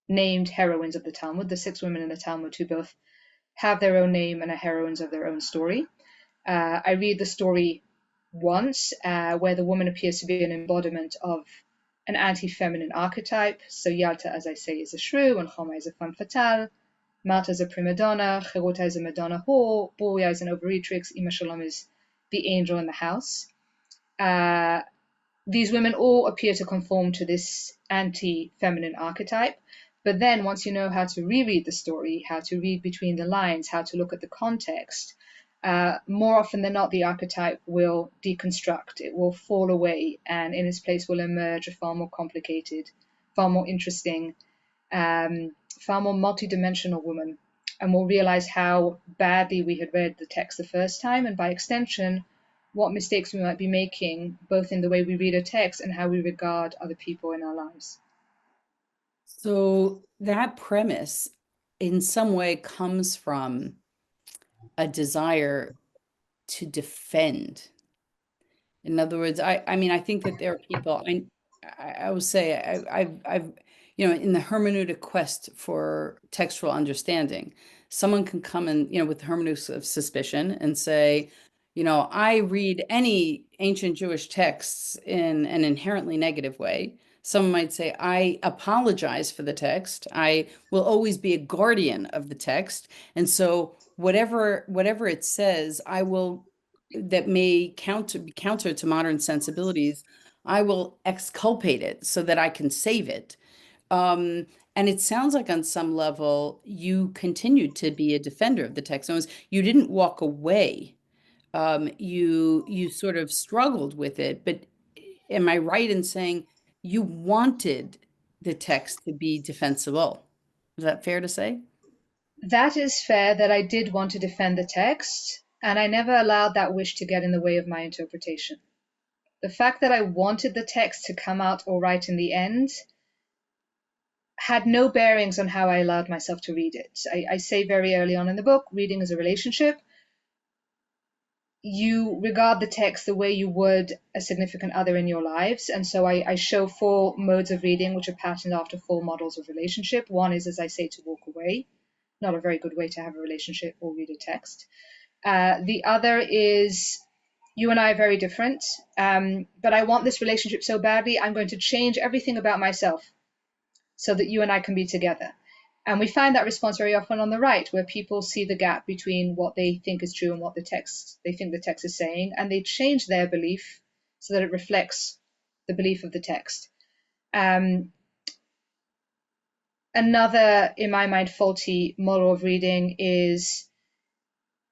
named heroines of the Talmud, the 6 women in the Talmud who both have their own name and are heroines of their own story. I read the story once where the woman appears to be an embodiment of an anti-feminine archetype. So Yalta, as I say, is a shrew, and Choma is a femme fatale. Marta is a prima donna, Cheruta is a Madonna whore, Boria is an overeatrix, Ima Shalom is the angel in the house. These women all appear to conform to this anti-feminine archetype. But then once you know how to reread the story, how to read between the lines, how to look at the context, more often than not, the archetype will deconstruct, it will fall away, and in its place will emerge a far more complicated, far more interesting, far more multidimensional woman. And we'll realize how badly we had read the text the first time, and by extension, what mistakes we might be making, both in the way we read a text and how we regard other people in our lives. So that premise in some way comes from a desire to defend. In other words, I mean, I think that there are people, I will say, I've, in the hermeneutic quest for textual understanding, someone can come in, with the hermeneutics of suspicion and say, I read any ancient Jewish texts in an inherently negative way. Someone might say, I apologize for the text. I will always be a guardian of the text. And so whatever it says, I will that may counter to modern sensibilities, I will exculpate it so that I can save it. And it sounds like on some level you continued to be a defender of the text. You didn't walk away. You sort of struggled with it, but am I right in saying you wanted the text to be defensible? Is that fair to say? That is fair, that I did want to defend the text, and I never allowed that wish to get in the way of my interpretation. The fact that I wanted the text to come out all right in the end had no bearings on how I allowed myself to read it. I say very early on in the book, reading is a relationship. You regard the text the way you would a significant other in your lives. And so I show 4 modes of reading, which are patterned after 4 models of relationship. One is, as I say, to walk away. Not a very good way to have a relationship or read a text. The other is, you and I are very different, but I want this relationship so badly, I'm going to change everything about myself so that you and I can be together. And we find that response very often on the right, where people see the gap between what they think is true and what they think the text is saying, and they change their belief so that it reflects the belief of the text. Another, in my mind, faulty model of reading is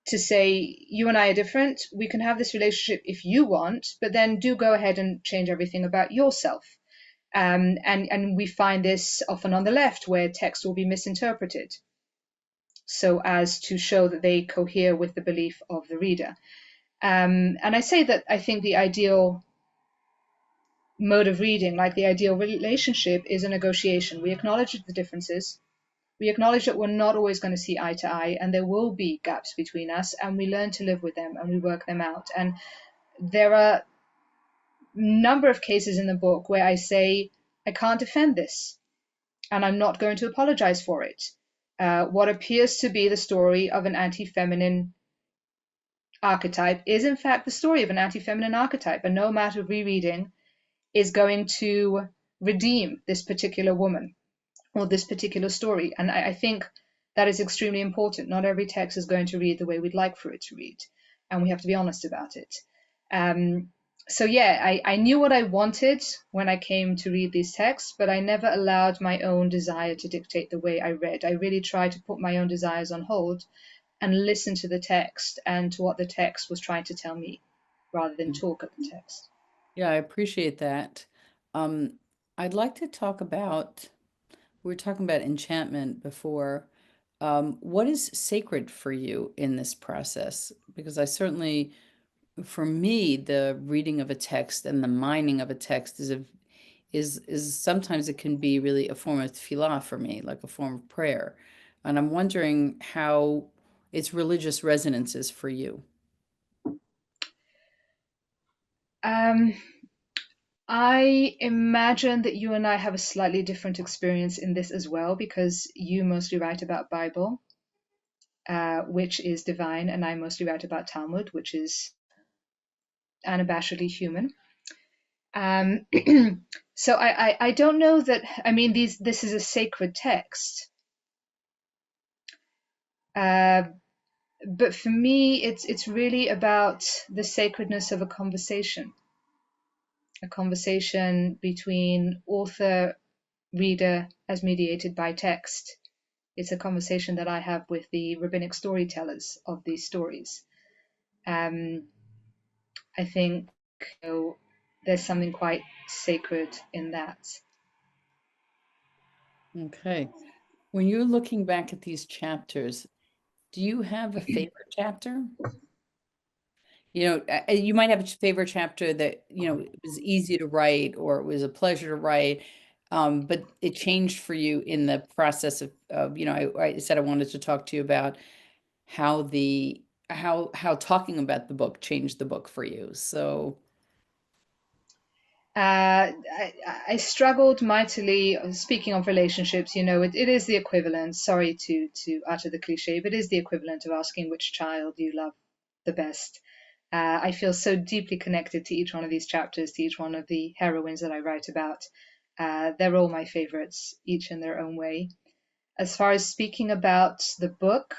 to say, you and I are different, we can have this relationship if you want, but then do go ahead and change everything about yourself. And we find this often on the left, where text will be misinterpreted so as to show that they cohere with the belief of the reader. And I say that I think the ideal mode of reading, like the ideal relationship, is a negotiation. We acknowledge the differences. We acknowledge that we're not always going to see eye to eye, and there will be gaps between us, and we learn to live with them and we work them out. And there are a number of cases in the book where I say, I can't defend this, and I'm not going to apologize for it. What appears to be the story of an anti-feminine archetype is in fact the story of an anti-feminine archetype, and no amount of rereading is going to redeem this particular woman or this particular story. And I think that is extremely important. Not every text is going to read the way we'd like for it to read, and we have to be honest about it. So yeah, I knew what I wanted when I came to read these texts, but I never allowed my own desire to dictate the way I read. I really tried to put my own desires on hold and listen to the text and to what the text was trying to tell me rather than talk at the text. Yeah, I appreciate that. Um, I'd like to talk about, we were talking about enchantment before. What is sacred for you in this process? Because I certainly, for me, the reading of a text and the mining of a text is sometimes it can be really a form of tefillah for me, like a form of prayer. And I'm wondering how its religious resonance is for you. Um, I imagine that you and I have a slightly different experience in this as well, because you mostly write about Bible, which is divine, and I mostly write about Talmud, which is unabashedly human. So I don't know that, I mean, this is a sacred text. But for me, it's really about the sacredness of a conversation between author, reader, as mediated by text. It's a conversation that I have with the rabbinic storytellers of these stories. I think there's something quite sacred in that. Okay. When you're looking back at these chapters, do you have a favorite chapter? You might have a favorite chapter that, it was easy to write or it was a pleasure to write, but it changed for you in the process of I said I wanted to talk to you about how how talking about the book changed the book for you. So, I struggled mightily. Speaking of relationships, it is the equivalent. Sorry to utter the cliche, but it is the equivalent of asking which child you love the best. I feel so deeply connected to each one of these chapters, to each one of the heroines that I write about. They're all my favorites, each in their own way. As far as speaking about the book,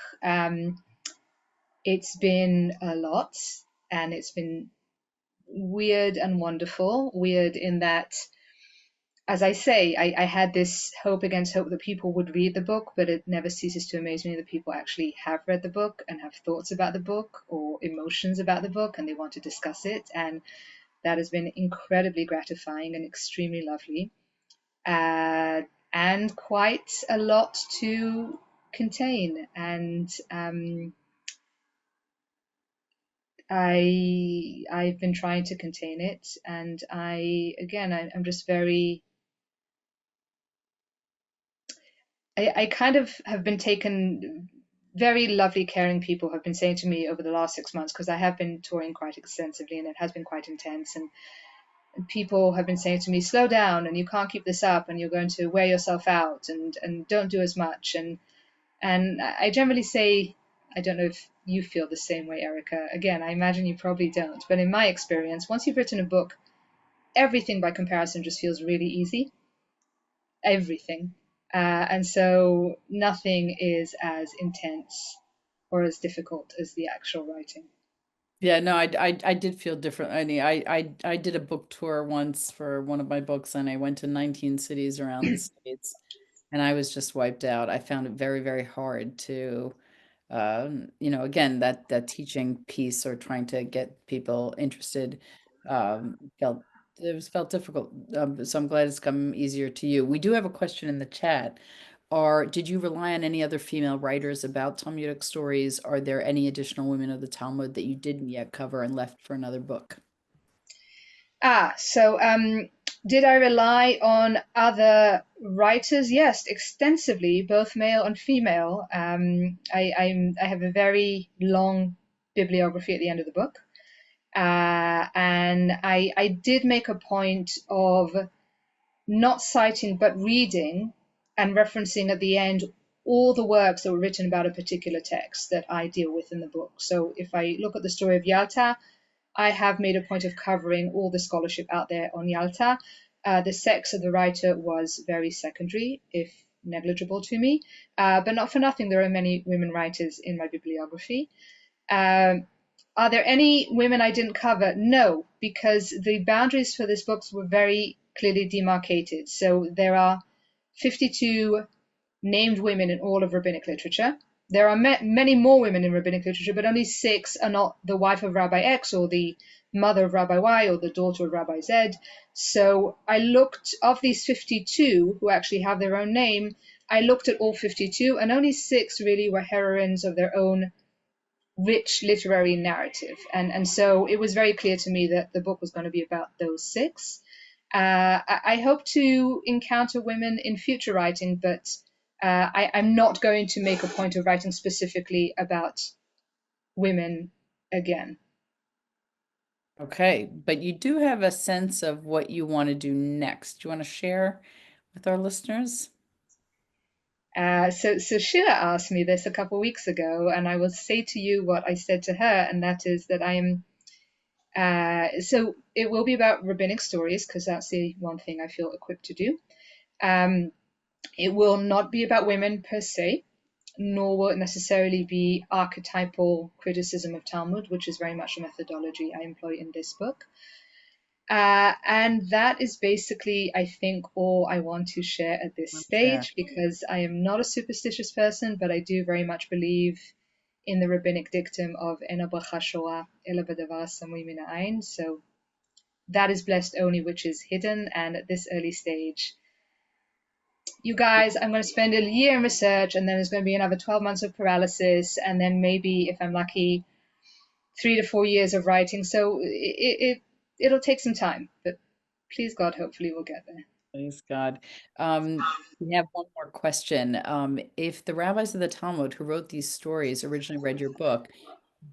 it's been a lot, and it's been weird and wonderful. Weird in that, as I say, I had this hope against hope that people would read the book, but it never ceases to amaze me that people actually have read the book and have thoughts about the book or emotions about the book and they want to discuss it. And that has been incredibly gratifying and extremely lovely. And quite a lot to contain. And I've been trying to contain it. And I'm just I kind of have been taken. Very lovely, caring people have been saying to me over the last 6 months, because I have been touring quite extensively and it has been quite intense. And people have been saying to me, slow down, and you can't keep this up, and you're going to wear yourself out, and don't do as much. And I generally say, I don't know if you feel the same way, Erica. Again, I imagine you probably don't. But in my experience, once you've written a book, everything by comparison just feels really easy. Everything. And so nothing is as intense or as difficult as the actual writing. yeah, no, I did feel different. I mean, I did a book tour once for one of my books, and I went to 19 cities around the States, and I was just wiped out. I found it very, very hard to, again, that teaching piece or trying to get people interested, felt it was felt difficult. So I'm glad it's come easier to you. We do have a question in the chat. Did you rely on any other female writers about Talmudic stories? Are there any additional women of the Talmud that you didn't yet cover and left for another book? So did I rely on other writers? Yes, extensively, both male and female. I have a very long bibliography at the end of the book. And I did make a point of not citing but reading and referencing at the end all the works that were written about a particular text that I deal with in the book. So if I look at the story of Yalta, I have made a point of covering all the scholarship out there on Yalta. The sex of the writer was very secondary, if negligible to me, but not for nothing. There are many women writers in my bibliography. Are there any women I didn't cover? No, because the boundaries for this book were very clearly demarcated. So there are 52 named women in all of rabbinic literature. There are many more women in rabbinic literature, but only 6 are not the wife of Rabbi X or the mother of Rabbi Y or the daughter of Rabbi Z. So I looked, of these 52 who actually have their own name, I looked at all 52, and only 6 really were heroines of their own rich literary narrative. And so it was very clear to me that the book was going to be about those 6. I hope to encounter women in future writing, but I'm not going to make a point of writing specifically about women again. Okay, but you do have a sense of what you want to do next. Do you want to share with our listeners? So Shira asked me this a couple of weeks ago, and I will say to you what I said to her, and that is that I am. So it will be about rabbinic stories because that's the one thing I feel equipped to do. It will not be about women per se, nor will it necessarily be archetypal criticism of Talmud, which is very much a methodology I employ in this book. And that is basically, I think, all I want to share at this stage, because I am not a superstitious person, but I do very much believe in the rabbinic dictum of Ena bracha shora ela b'davar samui min ha'ayin. So that is blessed only which is hidden. And at this early stage, you guys, I'm going to spend a year in research, and then there's going to be another 12 months of paralysis, and then maybe, if I'm lucky, 3 to 4 years of writing. So it'll take some time, but please God, hopefully we'll get there. Praise God. We have one more question. If the rabbis of the Talmud who wrote these stories originally read your book,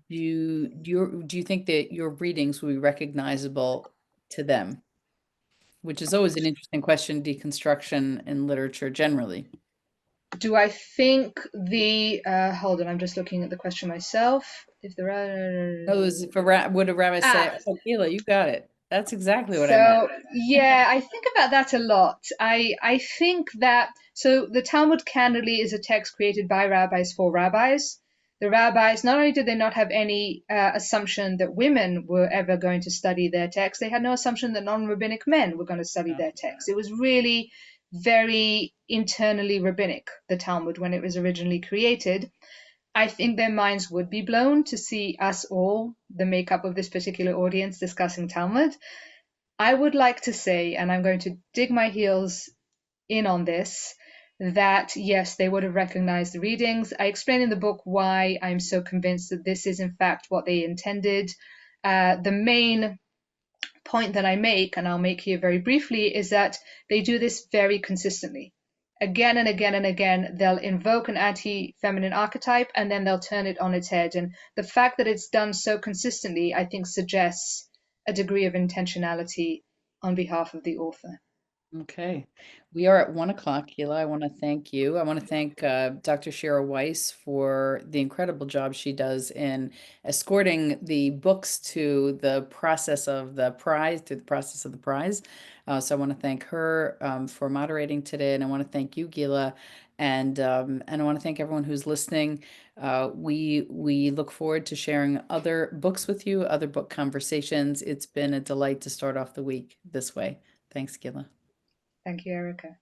do you think that your readings will be recognizable to them? Which is always an interesting question, deconstruction in literature generally. Do I think hold on, I'm just looking at the question myself. If there are... Oh, would a rabbi say, "Oh, Gila, you got it. That's exactly what I meant." So yeah, I think about that a lot. I think that, so the Talmud candidly is a text created by rabbis for rabbis. The rabbis, not only did they not have any assumption that women were ever going to study their text, they had no assumption that non-rabbinic men were going to study their text. It was really very internally rabbinic, the Talmud, when it was originally created. I think their minds would be blown to see us all, the makeup of this particular audience, discussing Talmud. I would like to say, and I'm going to dig my heels in on this, that yes, they would have recognized the readings. I explain in the book why I'm so convinced that this is in fact what they intended. The main point that I make, and I'll make here very briefly, is that they do this very consistently. Again and again and again, they'll invoke an anti-feminine archetype and then they'll turn it on its head. And the fact that it's done so consistently, I think, suggests a degree of intentionality on behalf of the author. Okay. We are at 1 o'clock, Gila. I want to thank you. I want to thank Dr. Shira Weiss for the incredible job she does in escorting the books to the process of the prize, through the process of the prize. So I want to thank her for moderating today, and I want to thank you, Gila, and I want to thank everyone who's listening. We look forward to sharing other books with you, other book conversations. It's been a delight to start off the week this way. Thanks, Gila. Thank you, Erica.